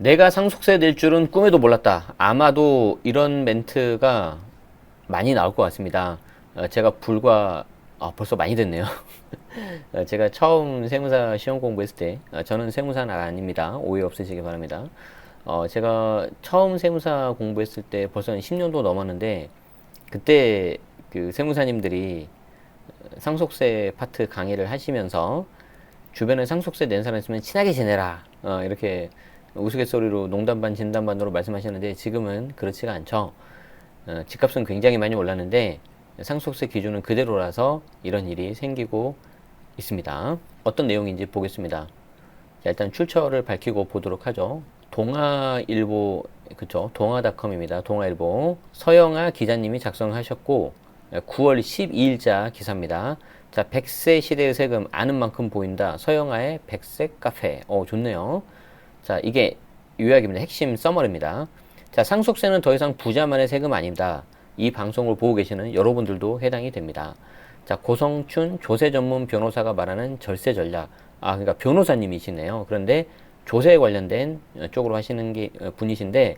내가 상속세 낼 줄은 꿈에도 몰랐다. 아마도 이런 멘트가 많이 나올 것 같습니다. 제가 벌써 많이 됐네요. 제가 처음 세무사 시험 공부했을 때, 저는 세무사는 아닙니다. 오해 없으시기 바랍니다. 제가 처음 세무사 공부했을 때 벌써 10년도 넘었는데, 그때 그 세무사님들이 상속세 파트 강의를 하시면서 주변에 상속세 낸 사람 있으면 친하게 지내라. 이렇게 우스갯소리로 농담 반 진담 반으로 말씀하셨는데 지금은 그렇지가 않죠. 집값은 굉장히 많이 올랐는데 상속세 기준은 그대로라서 이런 일이 생기고 있습니다. 어떤 내용인지 보겠습니다. 자, 일단 출처를 밝히고 보도록 하죠. 동아일보, 그쵸? 동아닷컴입니다. 동아일보. 서영아 기자님이 작성하셨고, 9월 12일자 기사입니다. 자, 100세 시대의 세금 아는 만큼 보인다. 서영아의 백색 카페. 좋네요. 자, 이게 요약입니다. 핵심 서머리입니다. 자, 상속세는 더 이상 부자만의 세금 아닙니다. 이 방송을 보고 계시는 여러분들도 해당이 됩니다. 자, 고성춘 조세 전문 변호사가 말하는 절세 전략. 그러니까 변호사님이시네요. 그런데 조세에 관련된 쪽으로 하시는 분이신데,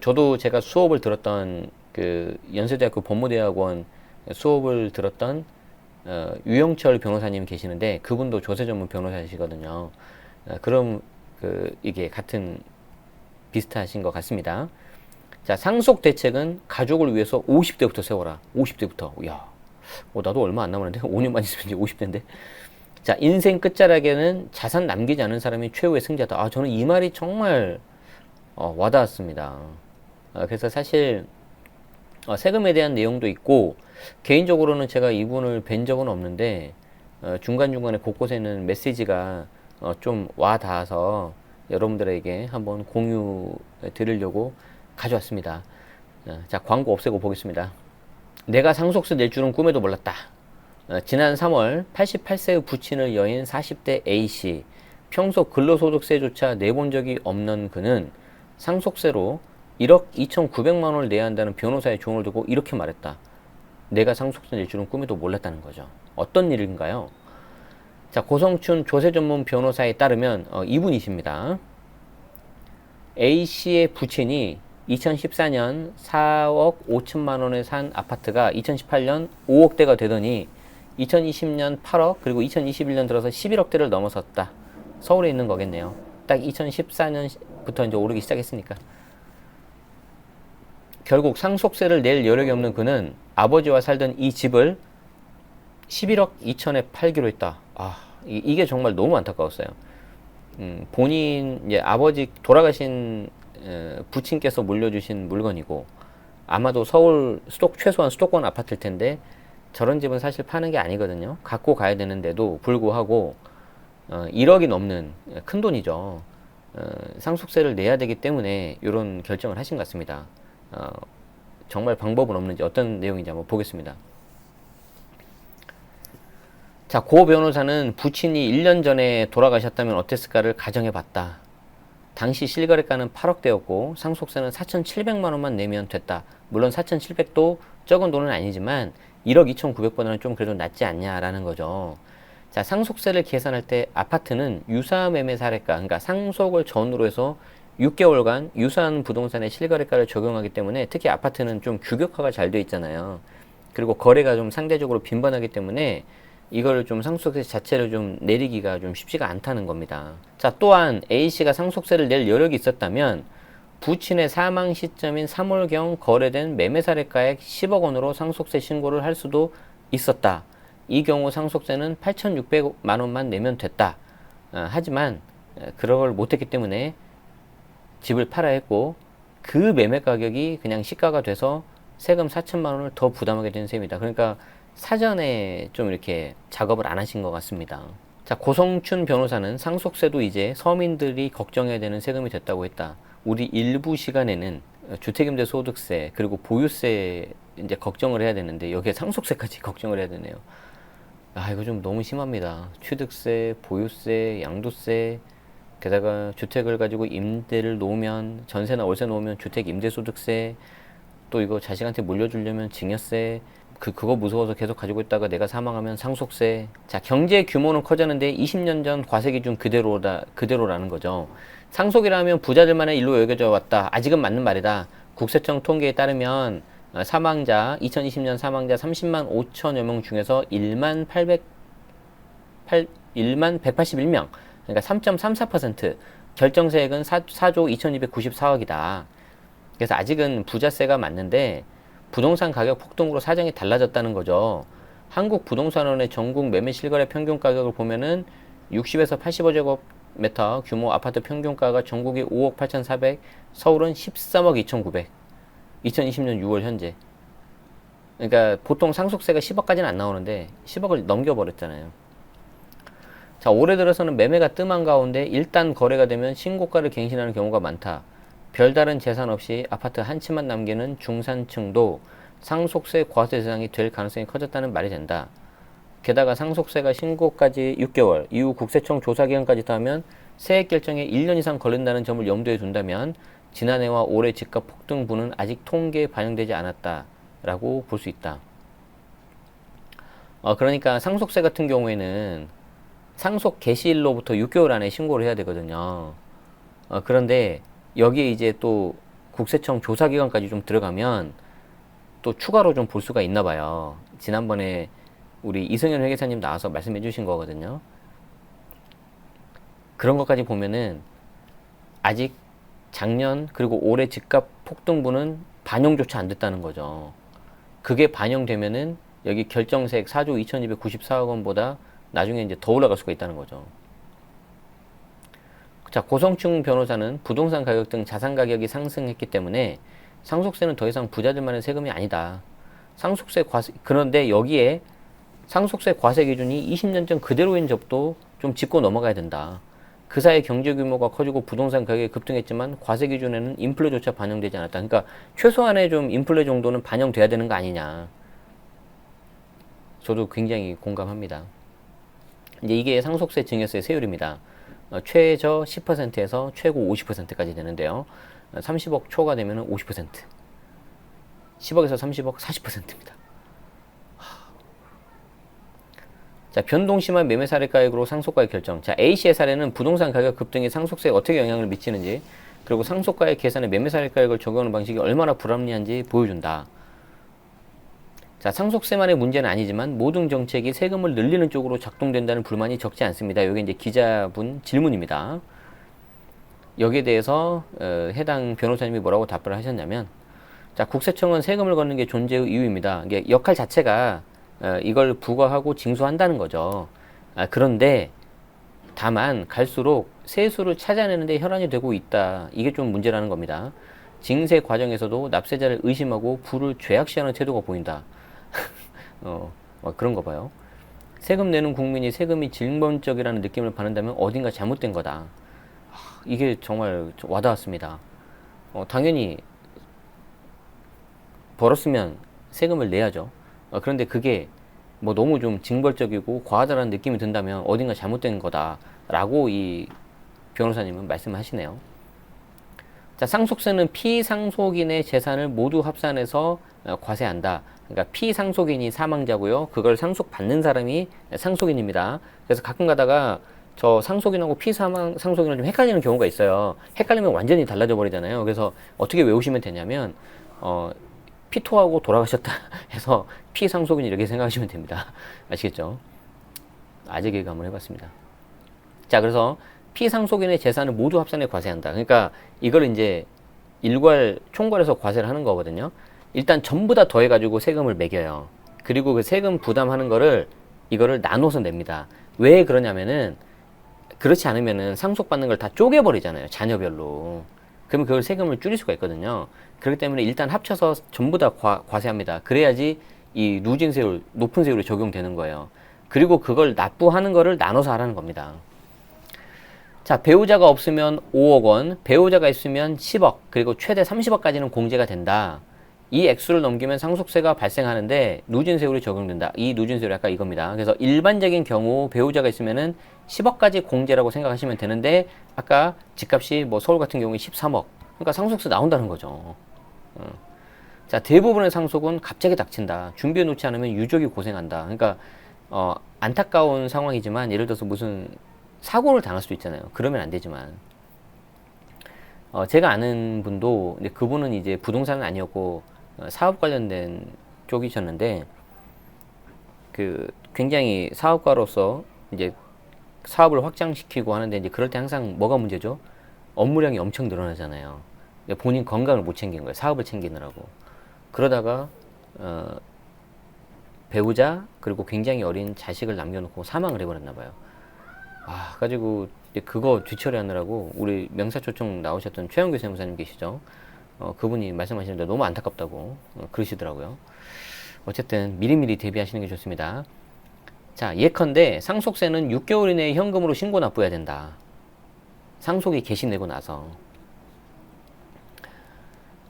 저도 제가 수업을 들었던 그 연세대학교 법무대학원 수업을 들었던 유영철 변호사님 계시는데 그분도 조세 전문 변호사시거든요. 그럼 이게 같은 비슷하신 것 같습니다. 자, 상속 대책은 가족을 위해서 50대부터 세워라. 50대부터. 야, 나도 얼마 안 남았는데 5년만 있으면 이제 50대인데. 자, 인생 끝자락에는 자산 남기지 않은 사람이 최후의 승자다. 저는 이 말이 정말 와닿았습니다. 그래서 사실 세금에 대한 내용도 있고 개인적으로는 제가 이분을 뵌 적은 없는데 중간중간에 곳곳에는 메시지가 좀 와닿아서 여러분들에게 한번 공유 드리려고 가져왔습니다. 자, 광고 없애고 보겠습니다. 내가 상속세 낼 줄은 꿈에도 몰랐다. 지난 3월 88세의 부친을 여인 40대 A씨, 평소 근로소득세조차 내본 적이 없는 그는 상속세로 1억 2,900만 원을 내야 한다는 변호사의 조언을 듣고 이렇게 말했다. 내가 상속세 낼 줄은 꿈에도 몰랐다는 거죠. 어떤 일인가요? 자, 고성춘 조세 전문 변호사에 따르면 이분이십니다. A씨의 부친이 2014년 4억 5천만 원에 산 아파트가 2018년 5억대가 되더니 2020년 8억 그리고 2021년 들어서 11억대를 넘어섰다. 서울에 있는 거겠네요. 딱 2014년부터 이제 오르기 시작했으니까. 결국 상속세를 낼 여력이 없는 그는 아버지와 살던 이 집을 11억 2천에 팔기로 했다. 이게 정말 너무 안타까웠어요. 본인 이제 아버지 돌아가신 부친께서 물려주신 물건이고 아마도 서울 최소한 수도권 아파트일 텐데 저런 집은 사실 파는 게 아니거든요. 갖고 가야 되는데도 불구하고 1억이 넘는 큰 돈이죠. 상속세를 내야 되기 때문에 이런 결정을 하신 것 같습니다. 정말 방법은 없는지 어떤 내용인지 한번 보겠습니다. 자, 고 변호사는 부친이 1년 전에 돌아가셨다면 어땠을까를 가정해 봤다. 당시 실거래가는 8억대였고 상속세는 4,700만 원만 내면 됐다. 물론 4,700도 적은 돈은 아니지만 1억 2,900보다는 좀 그래도 낫지 않냐라는 거죠. 자, 상속세를 계산할 때 아파트는 유사매매 사례가, 그러니까 상속을 전후로 해서 6개월간 유사한 부동산의 실거래가를 적용하기 때문에 특히 아파트는 좀 규격화가 잘 돼 있잖아요. 그리고 거래가 좀 상대적으로 빈번하기 때문에 이걸 좀 상속세 자체를 좀 내리기가 좀 쉽지가 않다는 겁니다. 자, 또한 A씨가 상속세를 낼 여력이 있었다면 부친의 사망 시점인 3월경 거래된 매매 사례가액 10억 원으로 상속세 신고를 할 수도 있었다. 이 경우 상속세는 8,600만 원만 내면 됐다. 하지만 그런 걸 못했기 때문에 집을 팔아야 했고 그 매매 가격이 그냥 시가가 돼서 세금 4천만 원을 더 부담하게 된 셈이다. 그러니까 사전에 좀 이렇게 작업을 안 하신 것 같습니다. 자, 고성춘 변호사는 상속세도 이제 서민들이 걱정해야 되는 세금이 됐다고 했다. 우리 일부 시간에는 주택임대소득세 그리고 보유세 이제 걱정을 해야 되는데 여기에 상속세까지 걱정을 해야 되네요. 이거 좀 너무 심합니다. 취득세, 보유세, 양도세, 게다가 주택을 가지고 임대를 놓으면 전세나 월세 놓으면 주택임대소득세, 또 이거 자식한테 물려주려면 증여세, 그거 무서워서 계속 가지고 있다가 내가 사망하면 상속세. 자, 경제 규모는 커졌는데 20년 전 과세 기준 그대로라는 거죠. 상속이라면 부자들만의 일로 여겨져 왔다. 아직은 맞는 말이다. 국세청 통계에 따르면 사망자 2020년 사망자 30만 5천여 명 중에서 1만 181명, 그러니까 3.34%, 결정세액은 4조 2294억이다. 그래서 아직은 부자세가 맞는데 부동산 가격 폭등으로 사정이 달라졌다는 거죠. 한국부동산원의 전국 매매 실거래 평균 가격을 보면은 60에서 85제곱미터 규모 아파트 평균가가 전국이 5억 8,400, 서울은 13억 2,900. 2020년 6월 현재. 그러니까 보통 상속세가 10억까지는 안 나오는데 10억을 넘겨버렸잖아요. 자, 올해 들어서는 매매가 뜸한 가운데 일단 거래가 되면 신고가를 갱신하는 경우가 많다. 별다른 재산 없이 아파트 한 채만 남기는 중산층도 상속세 과세 대상이 될 가능성이 커졌다는 말이 된다. 게다가 상속세가 신고까지 6개월, 이후 국세청 조사기간까지 더하면 세액 결정에 1년 이상 걸린다는 점을 염두에 둔다면 지난해와 올해 집값 폭등분은 아직 통계에 반영되지 않았다라고 볼 수 있다. 그러니까 상속세 같은 경우에는 상속 개시일로부터 6개월 안에 신고를 해야 되거든요. 그런데 여기에 이제 또 국세청 조사기간까지 좀 들어가면 또 추가로 좀 볼 수가 있나 봐요. 지난번에 우리 이승현 회계사님 나와서 말씀해 주신 거거든요. 그런 것까지 보면은 아직 작년 그리고 올해 집값 폭등분은 반영조차 안 됐다는 거죠. 그게 반영되면은 여기 결정세액 4조 2294억 원보다 나중에 이제 더 올라갈 수가 있다는 거죠. 자, 고성충 변호사는 부동산 가격 등 자산 가격이 상승했기 때문에 상속세는 더 이상 부자들만의 세금이 아니다. 상속세 과세, 그런데 여기에 상속세 과세 기준이 20년 전 그대로인 점도 좀 짚고 넘어가야 된다. 그 사이 경제 규모가 커지고 부동산 가격이 급등했지만 과세 기준에는 인플레조차 반영되지 않았다. 그러니까 최소한의 좀 인플레 정도는 반영돼야 되는 거 아니냐. 저도 굉장히 공감합니다. 이제 이게 상속세 증여세 세율입니다. 최저 10%에서 최고 50%까지 되는데요. 30억 초가 되면 50%, 10억에서 30억 40%입니다. 자, 변동 심한 매매 사례가액으로 상속가액 결정. 자, A씨의 사례는 부동산 가격 급등이 상속세에 어떻게 영향을 미치는지, 그리고 상속가액 계산에 매매 사례가액을 적용하는 방식이 얼마나 불합리한지 보여준다. 자, 상속세만의 문제는 아니지만 모든 정책이 세금을 늘리는 쪽으로 작동된다는 불만이 적지 않습니다. 여기 이제 기자분 질문입니다. 여기에 대해서 해당 변호사님이 뭐라고 답변을 하셨냐면, 자, 국세청은 세금을 걷는 게 존재의 이유입니다. 이게 역할 자체가 이걸 부과하고 징수한다는 거죠. 그런데 다만 갈수록 세수를 찾아내는데 혈안이 되고 있다. 이게 좀 문제라는 겁니다. 징세 과정에서도 납세자를 의심하고 부를 죄악시하는 태도가 보인다. 그런 거 봐요. 세금 내는 국민이 세금이 질문적이라는 느낌을 받는다면 어딘가 잘못된 거다. 이게 정말 와닿았습니다. 당연히 벌었으면 세금을 내야죠. 그런데 그게 뭐 너무 좀 징벌적이고 과하다는 느낌이 든다면 어딘가 잘못된 거다라고 이 변호사님은 말씀하시네요. 자, 상속세는 피상속인의 재산을 모두 합산해서 과세한다. 그러니까 피상속인이 사망자고요. 그걸 상속받는 사람이 상속인입니다. 그래서 가끔 가다가 저 상속인하고 피상속인을 좀 헷갈리는 경우가 있어요. 헷갈리면 완전히 달라져 버리잖아요. 그래서 어떻게 외우시면 되냐면 피토하고 돌아가셨다 해서 피상속인 이렇게 생각하시면 됩니다. 아시겠죠? 아재 개그 한번 해봤습니다. 자, 그래서 피상속인의 재산을 모두 합산해 과세한다. 그러니까 이걸 이제 일괄 총괄해서 과세를 하는 거거든요. 일단 전부 다 더해가지고 세금을 매겨요. 그리고 그 세금 부담하는 이거를 나눠서 냅니다. 왜 그러냐면은 그렇지 않으면은 상속받는 걸 다 쪼개버리잖아요. 자녀별로. 그러면 그걸 세금을 줄일 수가 있거든요. 그렇기 때문에 일단 합쳐서 전부 다 과세합니다. 그래야지 이 누진세율, 높은 세율이 적용되는 거예요. 그리고 그걸 납부하는 거를 나눠서 하라는 겁니다. 자, 배우자가 없으면 5억 원, 배우자가 있으면 10억, 그리고 최대 30억까지는 공제가 된다. 이 액수를 넘기면 상속세가 발생하는데 누진세율이 적용된다. 이 누진세율이 아까 이겁니다. 그래서 일반적인 경우 배우자가 있으면은 10억까지 공제라고 생각하시면 되는데 아까 집값이 뭐 서울 같은 경우에 13억. 그러니까 상속세 나온다는 거죠. 자, 대부분의 상속은 갑자기 닥친다. 준비해 놓지 않으면 유족이 고생한다. 그러니까 안타까운 상황이지만 예를 들어서 무슨 사고를 당할 수도 있잖아요. 그러면 안 되지만 제가 아는 분도, 근데 그분은 이제 부동산은 아니었고, 사업 관련된 쪽이셨는데, 굉장히 사업가로서 이제 사업을 확장시키고 하는데, 이제 그럴 때 항상 뭐가 문제죠? 업무량이 엄청 늘어나잖아요. 본인 건강을 못 챙긴 거예요. 사업을 챙기느라고. 그러다가, 배우자, 그리고 굉장히 어린 자식을 남겨놓고 사망을 해버렸나 봐요. 가지고 그거 뒤처리하느라고 우리 명사초청 나오셨던 최영규 세무사님 계시죠? 그분이 말씀하시는데 너무 안타깝다고 그러시더라고요. 어쨌든 미리미리 대비하시는 게 좋습니다. 자, 예컨대 상속세는 6개월 이내에 현금으로 신고 납부해야 된다. 상속이 개시내고 나서.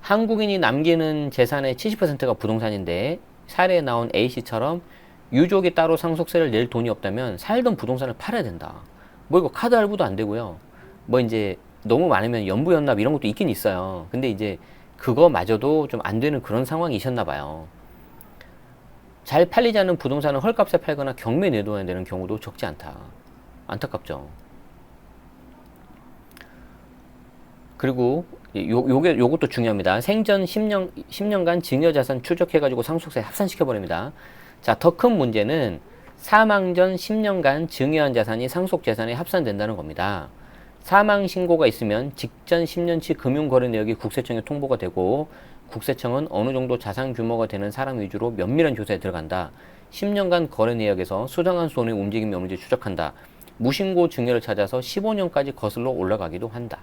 한국인이 남기는 재산의 70%가 부동산인데 사례에 나온 A씨처럼 유족이 따로 상속세를 낼 돈이 없다면 살던 부동산을 팔아야 된다. 뭐 이거 카드 할부도 안 되고요. 뭐 이제 너무 많으면 연부연납 이런 것도 있긴 있어요. 근데 이제 그거마저도 좀 안 되는 그런 상황이셨나 봐요. 잘 팔리지 않는 부동산을 헐값에 팔거나 경매에 내놓아야 되는 경우도 적지 않다. 안타깝죠. 그리고 요것도 중요합니다. 생전 10년간 증여자산 추적해가지고 상속세 합산시켜버립니다. 자, 더 큰 문제는 사망 전 10년간 증여한 자산이 상속재산에 합산된다는 겁니다. 사망 신고가 있으면 직전 10년치 금융거래 내역이 국세청에 통보가 되고 국세청은 어느 정도 자산 규모가 되는 사람 위주로 면밀한 조사에 들어간다. 10년간 거래 내역에서 수상한 손의 움직임이 없는지 추적한다. 무신고 증여를 찾아서 15년까지 거슬러 올라가기도 한다.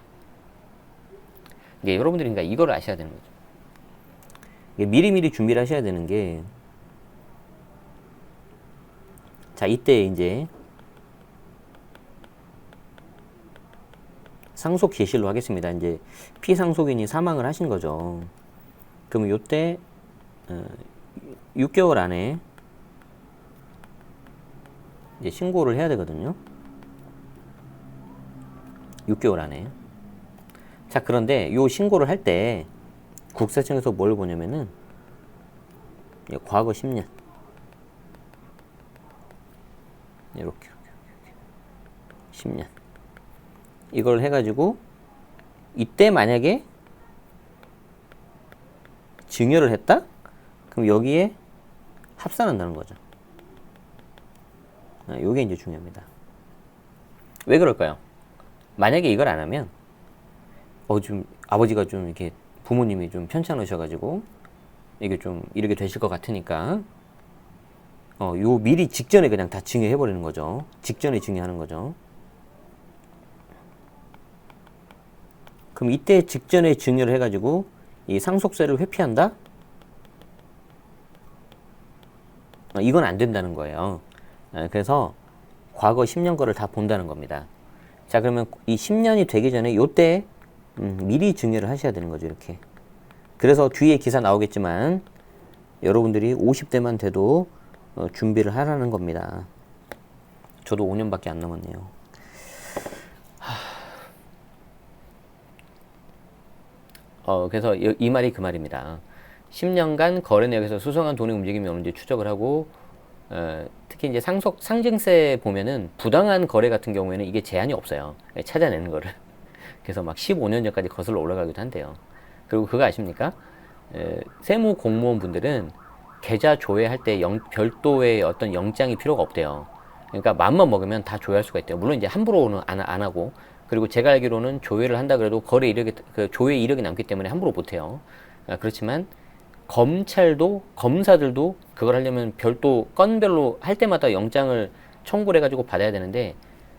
여러분들이 그러니까 이걸 아셔야 되는 거죠. 미리미리 준비를 하셔야 되는 게, 자, 이때 이제 상속 개시로 하겠습니다. 이제 피상속인이 사망을 하신 거죠. 그러면 요때 6개월 안에 이제 신고를 해야 되거든요. 6개월 안에. 자, 그런데 요 신고를 할 때 국세청에서 뭘 보냐면은 과거 10년 이렇게 10년 이걸 해가지고 이때 만약에 증여를 했다? 그럼 여기에 합산한다는 거죠. 요게 이제 중요합니다. 왜 그럴까요? 만약에 이걸 안 하면 좀 아버지가 좀 이렇게 부모님이 좀 편찮으셔가지고 이게 좀 이렇게 되실 것 같으니까 요 미리 직전에 그냥 다 증여해버리는 거죠. 직전에 증여하는 거죠. 그럼 이때 직전에 증여를 해가지고 이 상속세를 회피한다? 이건 안 된다는 거예요. 그래서 과거 10년 거를 다 본다는 겁니다. 자, 그러면 이 10년이 되기 전에 요때 미리 증여를 하셔야 되는 거죠. 이렇게. 그래서 뒤에 기사 나오겠지만 여러분들이 50대만 돼도 준비를 하라는 겁니다. 저도 5년밖에 안 남았네요. 그래서 이 말이 그 말입니다. 10년간 거래 내역에서 수상한 돈의 움직임이 없는지 추적을 하고, 특히 이제 상증세 보면은 부당한 거래 같은 경우에는 이게 제한이 없어요. 찾아내는 거를. 그래서 막 15년 전까지 거슬러 올라가기도 한대요. 그리고 그거 아십니까? 세무 공무원 분들은 계좌 조회할 때 별도의 어떤 영장이 필요가 없대요. 그러니까 마음만 먹으면 다 조회할 수가 있대요. 물론 이제 함부로는 안 하고, 그리고 제가 알기로는 조회를 한다 그래도 거래 이력이, 조회 이력이 남기 때문에 함부로 못 해요. 그렇지만 검사들도 그걸 하려면 별도 건별로 할 때마다 영장을 청구를 해가지고 받아야 되는데,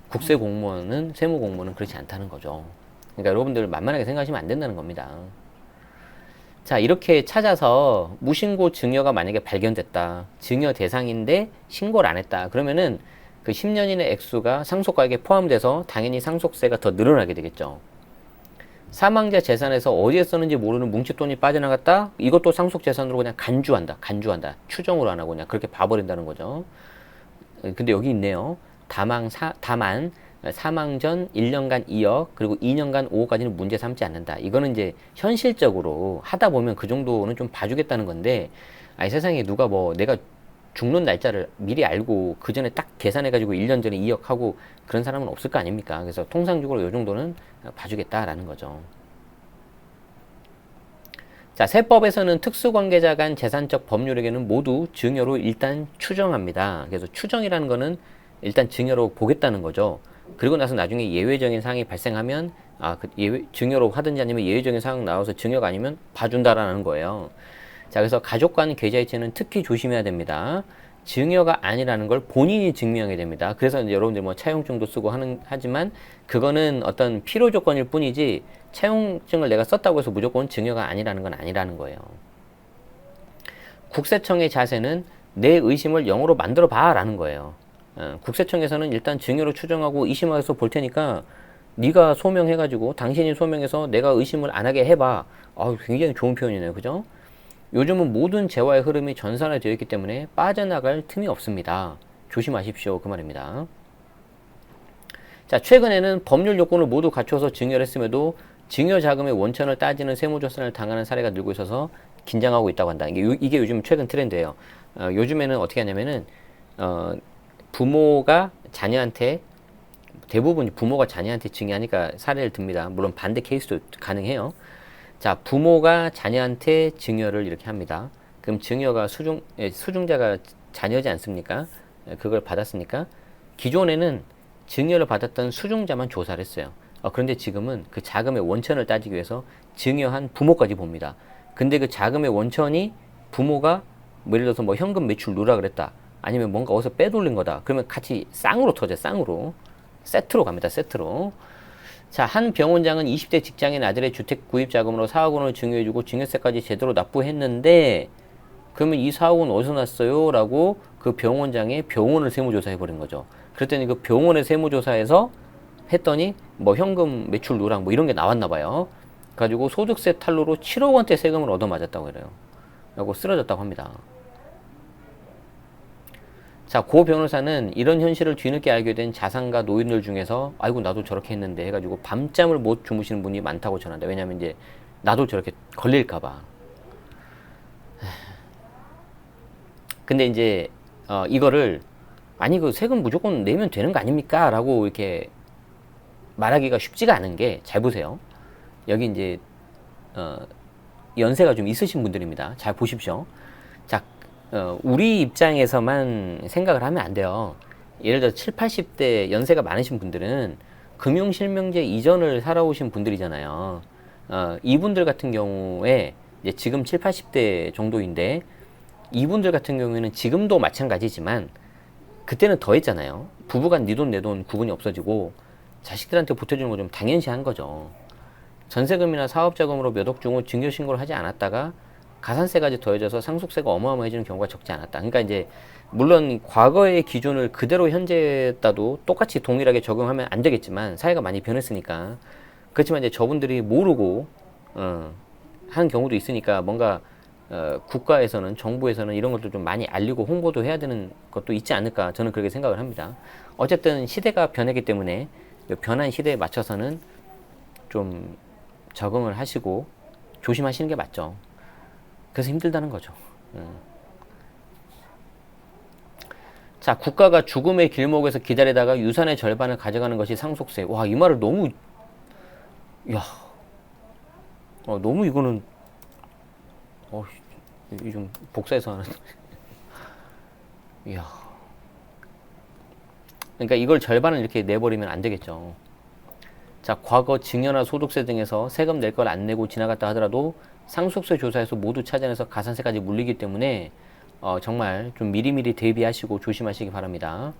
국세 공무원은, 세무 공무원은 그렇지 않다는 거죠. 그러니까 여러분들 만만하게 생각하시면 안 된다는 겁니다. 자, 이렇게 찾아서 무신고 증여가 만약에 발견됐다. 증여 대상인데 신고를 안 했다. 그러면은 그 10년 이내 액수가 상속가액에 포함돼서 당연히 상속세가 더 늘어나게 되겠죠. 사망자 재산에서 어디에 썼는지 모르는 뭉칫돈이 빠져나갔다? 이것도 상속재산으로 그냥 간주한다. 추정으로 안 하고 그냥 그렇게 봐버린다는 거죠. 근데 여기 있네요. 다만 사망 전 1년간 2억, 그리고 2년간 5억까지는 문제 삼지 않는다. 이거는 이제 현실적으로 하다 보면 그 정도는 좀 봐주겠다는 건데, 아니 세상에 누가 뭐 내가 죽는 날짜를 미리 알고 그 전에 딱 계산해가지고 1년 전에 2억 하고 그런 사람은 없을 거 아닙니까? 그래서 통상적으로 이 정도는 봐주겠다라는 거죠. 자, 세법에서는 특수관계자 간 재산적 법률에게는 모두 증여로 일단 추정합니다. 그래서 추정이라는 거는 일단 증여로 보겠다는 거죠. 그리고 나서 나중에 예외적인 사항이 발생하면 증여로 하든지 아니면 예외적인 사항 나와서 증여가 아니면 봐준다라는 거예요. 자, 그래서 가족 간 계좌이체는 특히 조심해야 됩니다. 증여가 아니라는 걸 본인이 증명해야 됩니다. 그래서 이제 여러분들 뭐 차용증도 쓰고 하지만 그거는 어떤 필요 조건일 뿐이지 차용증을 내가 썼다고 해서 무조건 증여가 아니라는 건 아니라는 거예요. 국세청의 자세는 내 의심을 0으로 만들어 봐 라는 거예요. 국세청에서는 일단 증여로 추정하고 이심해서 볼 테니까 네가 소명해가지고 당신이 소명해서 내가 의심을 안 하게 해봐. 굉장히 좋은 표현이네요. 그죠? 요즘은 모든 재화의 흐름이 전산화되어 있기 때문에 빠져나갈 틈이 없습니다. 조심하십시오. 그 말입니다. 자, 최근에는 법률 요건을 모두 갖춰서 증여를 했음에도 증여 자금의 원천을 따지는 세무조사를 당하는 사례가 늘고 있어서 긴장하고 있다고 한다. 이게 요즘 최근 트렌드예요. 요즘에는 어떻게 하냐면은 부모가 자녀한테 대부분 부모가 자녀한테 증여하니까 사례를 듭니다. 물론 반대 케이스도 가능해요. 자, 부모가 자녀한테 증여를 이렇게 합니다. 그럼 증여가 수중자가 자녀지 않습니까? 그걸 받았으니까 기존에는 증여를 받았던 수중자만 조사를 했어요. 그런데 지금은 그 자금의 원천을 따지기 위해서 증여한 부모까지 봅니다. 근데 그 자금의 원천이 부모가 예를 들어서 뭐 현금 매출 누락을 했다. 아니면 뭔가 어디서 빼돌린 거다. 그러면 같이 쌍으로 터져요. 쌍으로. 세트로 갑니다. 세트로. 자, 한 병원장은 20대 직장인 아들의 주택 구입 자금으로 4억 원을 증여해주고 증여세까지 제대로 납부했는데 그러면 이 4억 원 어디서 났어요? 라고 그 병원장의 병원을 세무조사해버린 거죠. 그랬더니 그 병원의 세무조사에서 했더니 뭐 현금 매출 누락 뭐 이런 게 나왔나 봐요. 가지고 소득세 탈루로 7억 원대 세금을 얻어맞았다고 그래요. 라고 쓰러졌다고 합니다. 자, 고 변호사는 이런 현실을 뒤늦게 알게 된 자산가 노인들 중에서 아이고 나도 저렇게 했는데 해가지고 밤잠을 못 주무시는 분이 많다고 전한다. 왜냐면 이제 나도 저렇게 걸릴까봐. 근데 이제 이거를 아니 그 세금 무조건 내면 되는 거 아닙니까? 라고 이렇게 말하기가 쉽지가 않은 게 잘 보세요. 여기 이제 연세가 좀 있으신 분들입니다. 잘 보십시오. 자, 우리 입장에서만 생각을 하면 안 돼요. 예를 들어 7, 80대 연세가 많으신 분들은 금융실명제 이전을 살아오신 분들이잖아요. 이분들 같은 경우에 이제 지금 7, 80대 정도인데 이분들 같은 경우에는 지금도 마찬가지지만 그때는 더 했잖아요. 부부간 네 돈 내 돈 구분이 없어지고 자식들한테 보태주는 거 좀 당연시한 거죠. 전세금이나 사업자금으로 몇 억 중을 증여신고를 하지 않았다가 가산세까지 더해져서 상속세가 어마어마해지는 경우가 적지 않았다. 그러니까 이제 물론 과거의 기준을 그대로 현재에다도 똑같이 동일하게 적용하면 안 되겠지만 사회가 많이 변했으니까 그렇지만 이제 저분들이 모르고 하는 경우도 있으니까 뭔가 국가에서는 정부에서는 이런 것도 좀 많이 알리고 홍보도 해야 되는 것도 있지 않을까 저는 그렇게 생각을 합니다. 어쨌든 시대가 변했기 때문에 변한 시대에 맞춰서는 좀 적응을 하시고 조심하시는 게 맞죠. 그래서 힘들다는 거죠. 자, 국가가 죽음의 길목에서 기다리다가 유산의 절반을 가져가는 것이 상속세. 와, 이 말을 너무, 야, 너무 이거는, 이 좀 복사해서 하는. 이야. 그러니까 이걸 절반을 이렇게 내버리면 안 되겠죠. 자, 과거 증여나 소득세 등에서 세금 낼 걸 안 내고 지나갔다 하더라도 상속세 조사에서 모두 찾아내서 가산세까지 물리기 때문에 정말 좀 미리미리 대비하시고 조심하시기 바랍니다.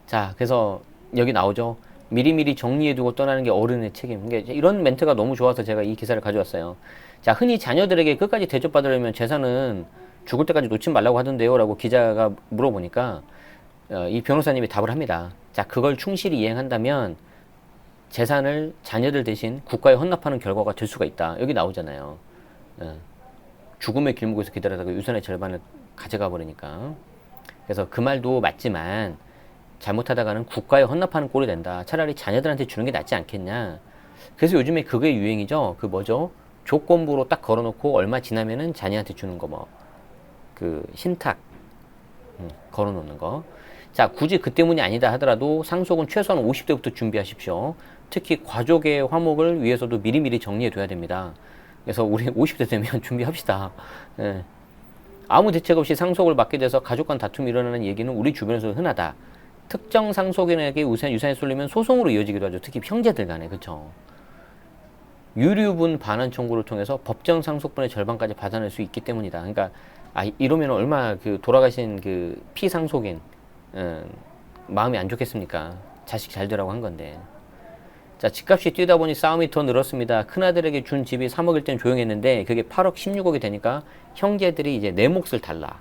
자, 그래서 여기 나오죠. 미리미리 정리해두고 떠나는 게 어른의 책임. 그러니까 이런 멘트가 너무 좋아서 제가 이 기사를 가져왔어요. 자, 흔히 자녀들에게 끝까지 대접받으려면 재산은 죽을 때까지 놓지 말라고 하던데요 라고 기자가 물어보니까 이 변호사님이 답을 합니다. 자, 그걸 충실히 이행한다면 재산을 자녀들 대신 국가에 헌납하는 결과가 될 수가 있다. 여기 나오잖아요. 죽음의 길목에서 기다리다가 유산의 절반을 가져가 버리니까. 그래서 그 말도 맞지만 잘못하다가는 국가에 헌납하는 꼴이 된다. 차라리 자녀들한테 주는 게 낫지 않겠냐. 그래서 요즘에 그게 유행이죠. 그 뭐죠? 조건부로 딱 걸어놓고 얼마 지나면은 자녀한테 주는 거 뭐. 그 신탁 걸어놓는 거. 자, 굳이 그 때문이 아니다 하더라도 상속은 최소한 50대부터 준비하십시오. 특히 가족의 화목을 위해서도 미리미리 정리해 둬야 됩니다. 그래서 우리 50대 되면 준비합시다. 예. 아무 대책 없이 상속을 받게 돼서 가족 간 다툼이 일어나는 얘기는 우리 주변에서 흔하다. 특정 상속인에게 유산이 쏠리면 소송으로 이어지기도 하죠. 특히 형제들 간에. 그쵸. 유류분 반환 청구를 통해서 법정 상속분의 절반까지 받아낼 수 있기 때문이다. 그러니까 이러면 얼마 그 돌아가신 그 피상속인 마음이 안 좋겠습니까? 자식 잘 되라고 한 건데. 자, 집값이 뛰다 보니 싸움이 더 늘었습니다. 큰아들에게 준 집이 3억일 땐 조용했는데 그게 8억 16억이 되니까 형제들이 이제 내 몫을 달라.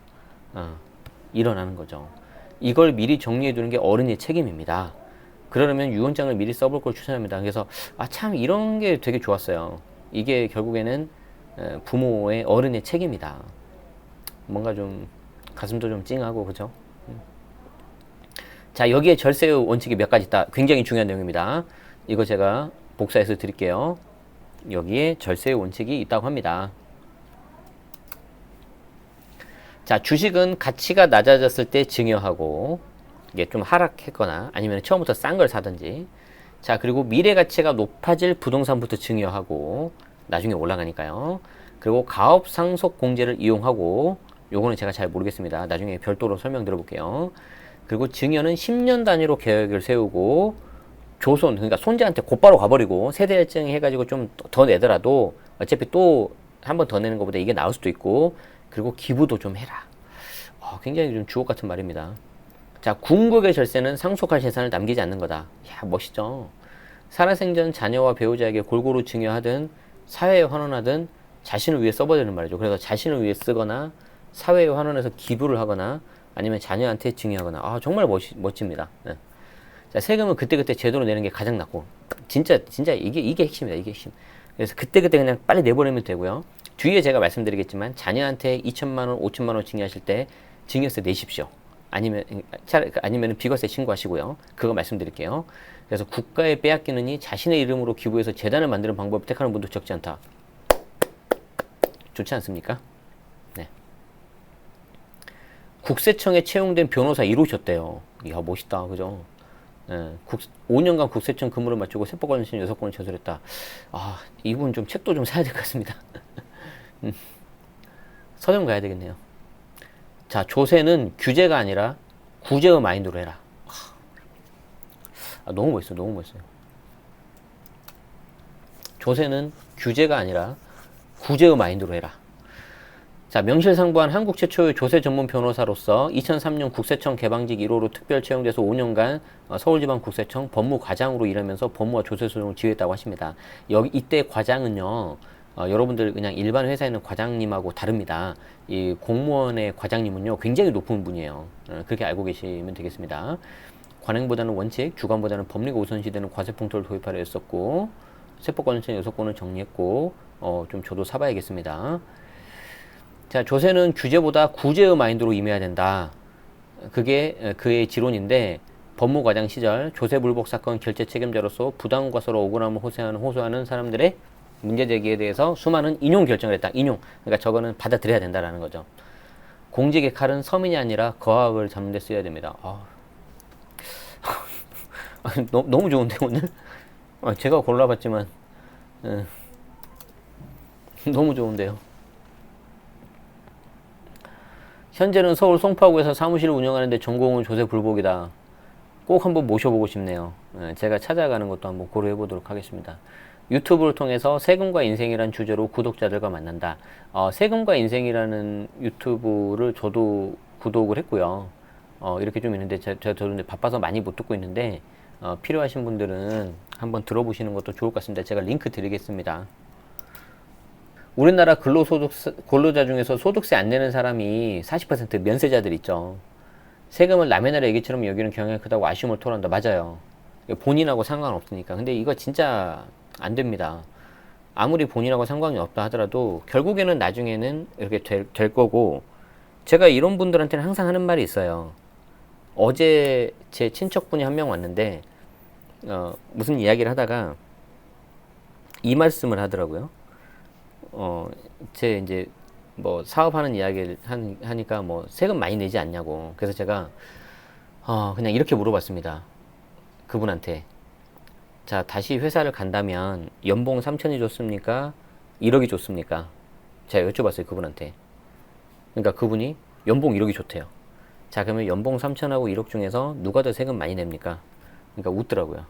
일어나는 거죠. 이걸 미리 정리해 두는 게 어른의 책임입니다. 그러려면 유언장을 미리 써볼 걸 추천합니다. 그래서 참 이런 게 되게 좋았어요. 이게 결국에는 부모의 어른의 책임이다. 뭔가 좀 가슴도 좀 찡하고 그죠? 자, 여기에 절세 원칙이 몇 가지 있다. 굉장히 중요한 내용입니다. 이거 제가 복사해서 드릴게요. 여기에 절세 원칙이 있다고 합니다. 자, 주식은 가치가 낮아졌을 때 증여하고 이게 좀 하락했거나 아니면 처음부터 싼 걸 사든지. 자, 그리고 미래 가치가 높아질 부동산부터 증여하고 나중에 올라가니까요. 그리고 가업 상속 공제를 이용하고 요거는 제가 잘 모르겠습니다. 나중에 별도로 설명드려볼게요. 그리고 증여는 10년 단위로 계획을 세우고 조손, 그러니까 손자한테 곧바로 가버리고 세대 일정 해가지고 좀 더 내더라도 어차피 또 한 번 더 내는 것보다 이게 나을 수도 있고, 그리고 기부도 좀 해라. 굉장히 좀 주옥 같은 말입니다. 자, 궁극의 절세는 상속할 재산을 남기지 않는 거다. 야, 멋있죠? 살아생전 자녀와 배우자에게 골고루 증여하든 사회에 환원하든 자신을 위해 써버야 되는 말이죠. 그래서 자신을 위해 쓰거나 사회에 환원해서 기부를 하거나 아니면 자녀한테 증여하거나. 정말 멋집니다. 네. 자, 세금은 그때그때 제대로 내는 게 가장 낫고, 진짜 이게 핵심이다. 이게 핵심. 그래서 그때그때 그냥 빨리 내보내면 되고요. 뒤에 제가 말씀드리겠지만 자녀한테 2천만 원, 5천만 원 증여하실 때 증여세 내십시오. 아니면 비과세 신고하시고요. 그거 말씀드릴게요. 그래서 국가에 빼앗기느니 자신의 이름으로 기부해서 재단을 만드는 방법을 택하는 분도 적지 않다. 좋지 않습니까? 네. 국세청에 채용된 변호사 1호셨대요. 이야, 멋있다. 그죠? 네. 5년간 국세청 근무를 마치고 세법관심 6건을 제출했다. 이분 좀 책도 좀 사야 될 것 같습니다. 서점 가야 되겠네요. 자, 조세는 규제가 아니라 구제의 마인드로 해라. 너무 멋있어요. 너무 멋있어요. 조세는 규제가 아니라 구제의 마인드로 해라. 자, 명실상부한 한국 최초의 조세 전문 변호사로서 2003년 국세청 개방직 1호로 특별 채용돼서 5년간 서울지방국세청 법무과장으로 일하면서 법무와 조세 소송을 지휘했다고 하십니다. 이때 과장은요, 여러분들 그냥 일반 회사에 있는 과장님하고 다릅니다. 이 공무원의 과장님은요, 굉장히 높은 분이에요. 그렇게 알고 계시면 되겠습니다. 관행보다는 원칙, 주관보다는 법리가 우선시되는 과세풍토를 도입하려 했었고, 세법관청 6건을 정리했고, 좀 저도 사봐야겠습니다. 자, 조세는 규제보다 구제의 마인드로 임해야 된다. 그게 그의 지론인데, 법무과장 시절 조세불복 사건 결제 책임자로서 부당과세로 억울함을 호소하는 사람들의 문제 제기에 대해서 수많은 인용 결정을 했다. 인용. 그러니까 저거는 받아들여야 된다라는 거죠. 공직의 칼은 서민이 아니라 거학을 잡는 데 쓰여야 됩니다. 너무 좋은데 오늘? 제가 골라봤지만 너무 좋은데요. 현재는 서울 송파구에서 사무실을 운영하는데 전공은 조세 불복이다. 꼭 한번 모셔보고 싶네요. 제가 찾아가는 것도 한번 고려해 보도록 하겠습니다. 유튜브를 통해서 세금과 인생이란 주제로 구독자들과 만난다. 세금과 인생이라는 유튜브를 저도 구독을 했고요. 이렇게 좀 있는데 저도 바빠서 많이 못 듣고 있는데 필요하신 분들은 한번 들어보시는 것도 좋을 것 같습니다. 제가 링크 드리겠습니다. 우리나라 근로자 중에서 소득세 안 내는 사람이 40% 면세자들 있죠. 세금을 남의 나라 얘기처럼 여기는 경향이 크다고 아쉬움을 토로한다. 맞아요. 본인하고 상관없으니까. 근데 이거 진짜 안 됩니다. 아무리 본인하고 상관이 없다 하더라도 결국에는 나중에는 이렇게 될 거고, 제가 이런 분들한테는 항상 하는 말이 있어요. 어제 제 친척분이 한 명 왔는데 무슨 이야기를 하다가 이 말씀을 하더라고요. 제 이제 뭐 사업하는 이야기를 하니까 뭐 세금 많이 내지 않냐고. 그래서 제가 그냥 이렇게 물어봤습니다. 그분한테. 자, 다시 회사를 간다면 연봉 3천이 좋습니까? 1억이 좋습니까? 제가 여쭤봤어요, 그분한테. 그러니까 그분이 연봉 1억이 좋대요. 자, 그러면 연봉 3천하고 1억 중에서 누가 더 세금 많이 냅니까? 그러니까 웃더라고요.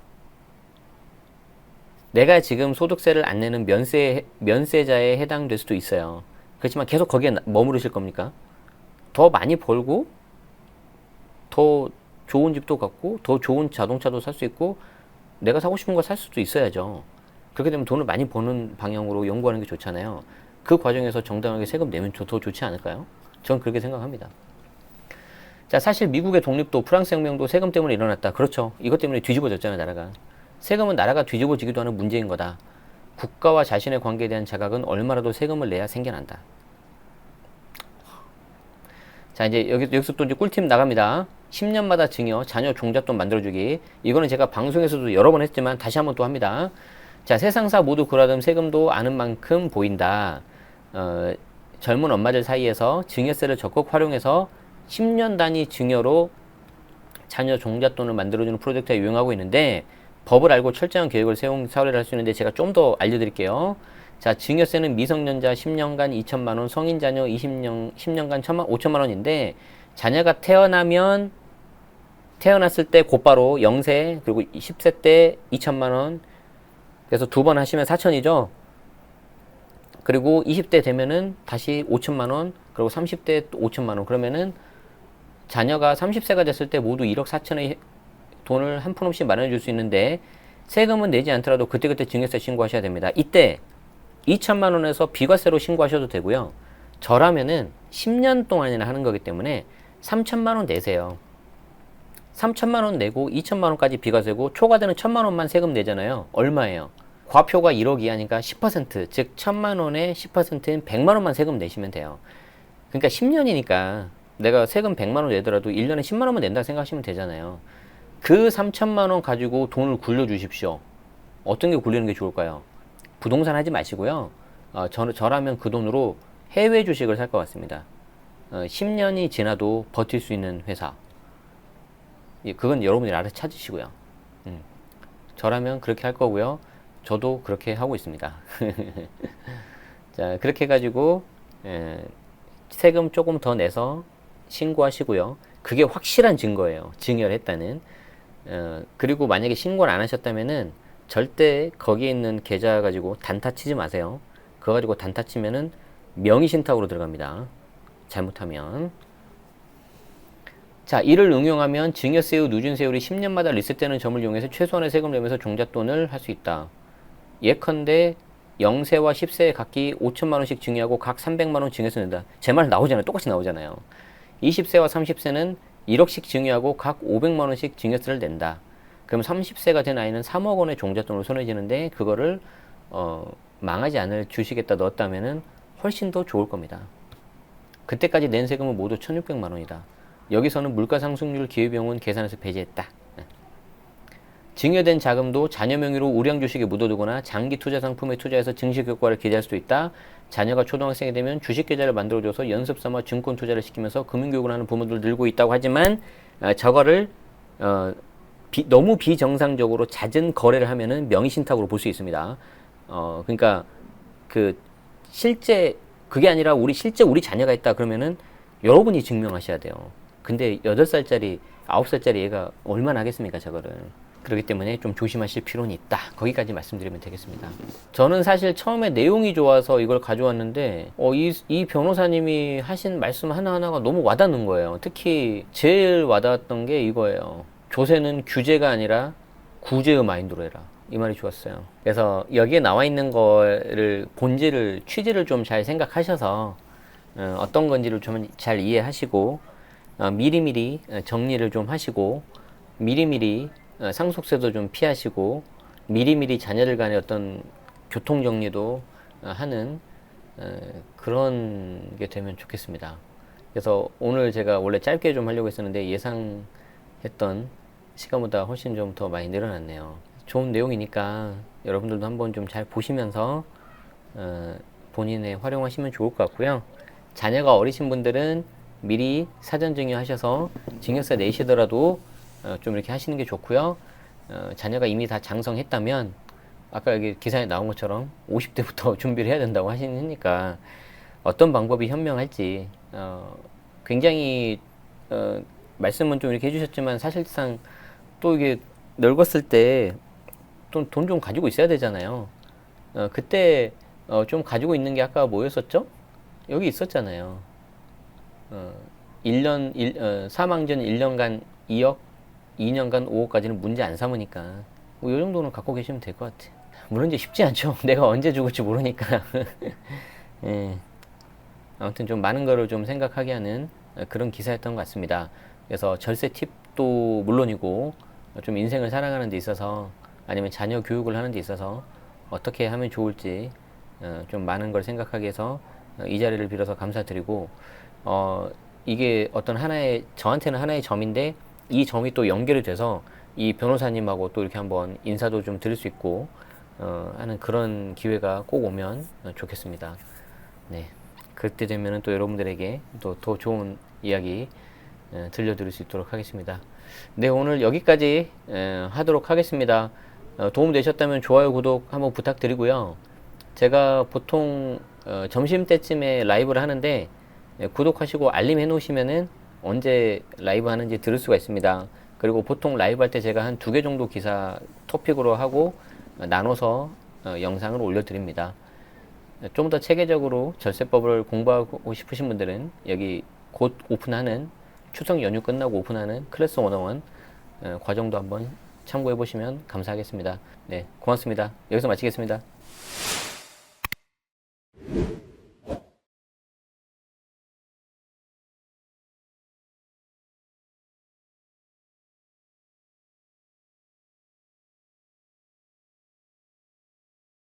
내가 지금 소득세를 안 내는 면세자에 해당될 수도 있어요. 그렇지만 계속 거기에 머무르실 겁니까? 더 많이 벌고, 더 좋은 집도 갖고, 더 좋은 자동차도 살 수 있고, 내가 사고 싶은 거 살 수도 있어야죠. 그렇게 되면 돈을 많이 버는 방향으로 연구하는 게 좋잖아요. 그 과정에서 정당하게 세금 내면 더 좋지 않을까요? 전 그렇게 생각합니다. 자, 사실 미국의 독립도 프랑스 혁명도 세금 때문에 일어났다. 그렇죠. 이것 때문에 뒤집어졌잖아요, 나라가. 세금은 나라가 뒤집어지기도 하는 문제인 거다. 국가와 자신의 관계에 대한 자각은 얼마라도 세금을 내야 생겨난다. 자, 이제 여기서 또 이제 꿀팁 나갑니다. 10년마다 증여, 자녀 종잣돈 만들어주기. 이거는 제가 방송에서도 여러 번 했지만 다시 한번 또 합니다. 자, 세상사 모두 그러던 세금도 아는 만큼 보인다. 젊은 엄마들 사이에서 증여세를 적극 활용해서 10년 단위 증여로 자녀 종잣돈을 만들어주는 프로젝트가 유행하고 있는데, 법을 알고 철저한 계획을 세운 사례를 할 수 있는데 제가 좀 더 알려드릴게요. 자, 증여세는 미성년자 10년간 2천만 원, 성인 자녀 10년간 5천만 원인데, 자녀가 태어났을 때 곧바로 0세, 그리고 10세 때 2천만 원, 그래서 두 번 하시면 4천이죠. 그리고 20대 되면은 다시 5천만 원, 그리고 30대 또 5천만 원. 그러면은 자녀가 30세가 됐을 때 모두 1억 4천의 돈을 한 푼 없이 마련해 줄 수 있는데, 세금은 내지 않더라도 그때그때 증여세 신고하셔야 됩니다. 이때 2천만 원에서 비과세로 신고하셔도 되고요. 저라면은 10년 동안이나 하는 거기 때문에 3천만 원 내세요. 3천만 원 내고 2천만 원까지 비과세고, 초과되는 1천만 원만 세금 내잖아요. 얼마예요? 과표가 1억 이하니까 10%, 즉 1천만 원의 10%인 100만 원만 세금 내시면 돼요. 그러니까 10년이니까 내가 세금 100만 원 내더라도 1년에 10만 원만 낸다 생각하시면 되잖아요. 그 3천만 원 가지고 돈을 굴려주십시오. 어떤 게 굴리는 게 좋을까요? 부동산 하지 마시고요. 저라면 그 돈으로 해외 주식을 살 것 같습니다. 10년이 지나도 버틸 수 있는 회사. 그건 여러분이 알아서 찾으시고요. 저라면 그렇게 할 거고요. 저도 그렇게 하고 있습니다. 자, 그렇게 해가지고 세금 조금 더 내서 신고하시고요. 그게 확실한 증거예요. 증여를 했다는. 그리고 만약에 신고를 안 하셨다면은 절대 거기에 있는 계좌 가지고 단타 치지 마세요. 그거 가지고 단타 치면은 명의신탁으로 들어갑니다. 잘못하면. 자, 이를 응용하면 증여세 후 누진세율이 10년마다 리셋되는 점을 이용해서 최소한의 세금을 내면서 종잣돈을 할 수 있다. 예컨대 0세와 10세에 각기 5천만 원씩 증여하고 각 300만 원 증여세 낸다. 제 말 나오잖아요. 똑같이 나오잖아요. 20세와 30세는 1억씩 증여하고 각 500만 원씩 증여세를 낸다. 그럼 30세가 된 아이는 3억 원의 종잣돈으로 손에 쥐는데, 그거를 망하지 않을 주식에다 넣었다면은 훨씬 더 좋을 겁니다. 그때까지 낸 세금은 모두 1,600만 원이다. 여기서는 물가상승률 기회비용은 계산해서 배제했다. 증여된 자금도 자녀 명의로 우량 주식에 묻어두거나 장기 투자 상품에 투자해서 증식 효과를 기대할 수도 있다. 자녀가 초등학생이 되면 주식 계좌를 만들어줘서 연습 삼아 증권 투자를 시키면서 금융교육을 하는 부모들 늘고 있다고 하지만, 저거를 너무 비정상적으로 잦은 거래를 하면은 명의신탁으로 볼 수 있습니다. 그러니까 실제 그게 아니라 실제 우리 자녀가 있다 그러면은 여러분이 증명하셔야 돼요. 근데 8살짜리 9살짜리 얘가 얼마나 하겠습니까, 저거를. 그렇기 때문에 좀 조심하실 필요는 있다. 거기까지 말씀드리면 되겠습니다. 저는 사실 처음에 내용이 좋아서 이걸 가져왔는데, 이 변호사님이 하신 말씀 하나하나가 너무 와닿는 거예요. 특히 제일 와닿았던 게 이거예요. 조세는 규제가 아니라 구제의 마인드로 해라. 이 말이 좋았어요. 그래서 여기에 나와 있는 거를 본질을, 취지를 좀 잘 생각하셔서 어떤 건지를 좀 잘 이해하시고, 미리미리 정리를 좀 하시고, 미리미리 상속세도 좀 피하시고, 미리미리 자녀들 간의 어떤 교통 정리도 하는 그런 게 되면 좋겠습니다. 그래서 오늘 제가 원래 짧게 좀 하려고 했었는데 예상했던 시간보다 훨씬 좀 더 많이 늘어났네요. 좋은 내용이니까 여러분들도 한번 좀 잘 보시면서 본인에 활용하시면 좋을 것 같고요. 자녀가 어리신 분들은 미리 사전 증여하셔서 증여세 내시더라도 좀 이렇게 하시는 게 좋고요. 자녀가 이미 다 장성했다면 아까 여기 기사에 나온 것처럼 50대부터 준비를 해야 된다고 하시니까 어떤 방법이 현명할지 굉장히 말씀은 좀 이렇게 해주셨지만 사실상 또 이게 늙었을 때 돈 좀 가지고 있어야 되잖아요. 그때 좀 가지고 있는 게 아까 뭐였었죠? 여기 있었잖아요. 1년, 사망전 1년간 2억, 2년간 5억까지는 문제 안 삼으니까 뭐 이 정도는 갖고 계시면 될 것 같아요. 물론 이제 쉽지 않죠. 내가 언제 죽을지 모르니까. 예. 아무튼 좀 많은 거를 좀 생각하게 하는 그런 기사였던 것 같습니다. 그래서 절세 팁도 물론이고 좀 인생을 살아가는 데 있어서 아니면 자녀 교육을 하는 데 있어서 어떻게 하면 좋을지 좀 많은 걸 생각하게 해서 이 자리를 빌어서 감사드리고 이게 어떤 하나의 저한테는 하나의 점인데 이 점이 또 연결이 돼서 이 변호사님하고 또 이렇게 한번 인사도 좀 드릴 수 있고 하는 그런 기회가 꼭 오면 좋겠습니다. 네. 그때 되면은 또 여러분들에게 또 더 좋은 이야기 들려드릴 수 있도록 하겠습니다. 네, 오늘 여기까지 하도록 하겠습니다. 도움 되셨다면 좋아요, 구독 한번 부탁드리고요. 제가 보통 점심 때쯤에 라이브를 하는데 구독하시고 알림 해놓으시면은 언제 라이브 하는지 들을 수가 있습니다. 그리고 보통 라이브 할 때 제가 한 2개 정도 기사 토픽으로 하고 나눠서 영상을 올려드립니다. 좀 더 체계적으로 절세법을 공부하고 싶으신 분들은 여기 곧 오픈하는 추석 연휴 끝나고 오픈하는 클래스 101 과정도 한번 참고해 보시면 감사하겠습니다. 네, 고맙습니다. 여기서 마치겠습니다.